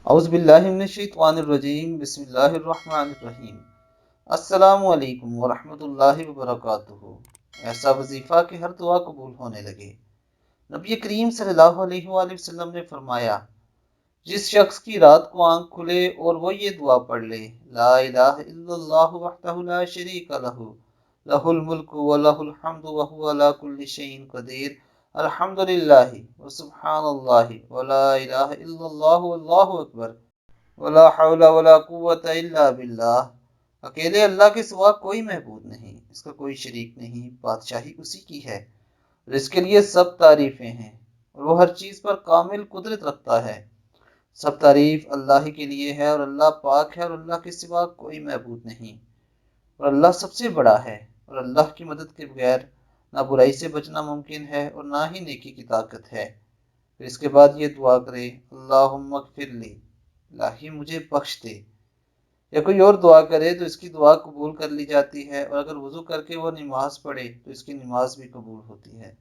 اعوذ باللہ من الشیطان الرجیم، بسم اللہ الرحمن الرحیم۔ السلام علیکم ورحمۃ اللہ وبرکاتہ۔ ایسا وظیفہ کہ ہر دعا قبول ہونے لگے۔ نبی کریم صلی اللہ علیہ وآلہ وسلم نے فرمایا، جس شخص کی رات کو آنکھ کھلے اور وہ یہ دعا پڑھ لے، لا الہ الا اللہ وحدہ لا شریک لہ، لہ الملک ولہ الحمد وہو علی کل شیء قدیر، الحمد للہ وسبحان اللہ ولا الہ الا اللہ واللہ اکبر ولا حول ولا قوت الا باللہ۔ اکیلے اللہ کے سوا کوئی معبود نہیں، اس کا کوئی شریک نہیں، بادشاہی اسی کی ہے اور اس کے لیے سب تعریفیں ہیں، اور وہ ہر چیز پر کامل قدرت رکھتا ہے۔ سب تعریف اللہ ہی کے لیے ہے، اور اللہ پاک ہے، اور اللہ کے سوا کوئی معبود نہیں، اور اللہ سب سے بڑا ہے، اور اللہ کی مدد کے بغیر نہ برائی سے بچنا ممکن ہے اور نہ ہی نیکی کی طاقت ہے۔ پھر اس کے بعد یہ دعا کرے، اللہم اغفر لی، الہی مجھے بخش دے، یا کوئی اور دعا کرے تو اس کی دعا قبول کر لی جاتی ہے، اور اگر وضو کر کے وہ نماز پڑھے تو اس کی نماز بھی قبول ہوتی ہے۔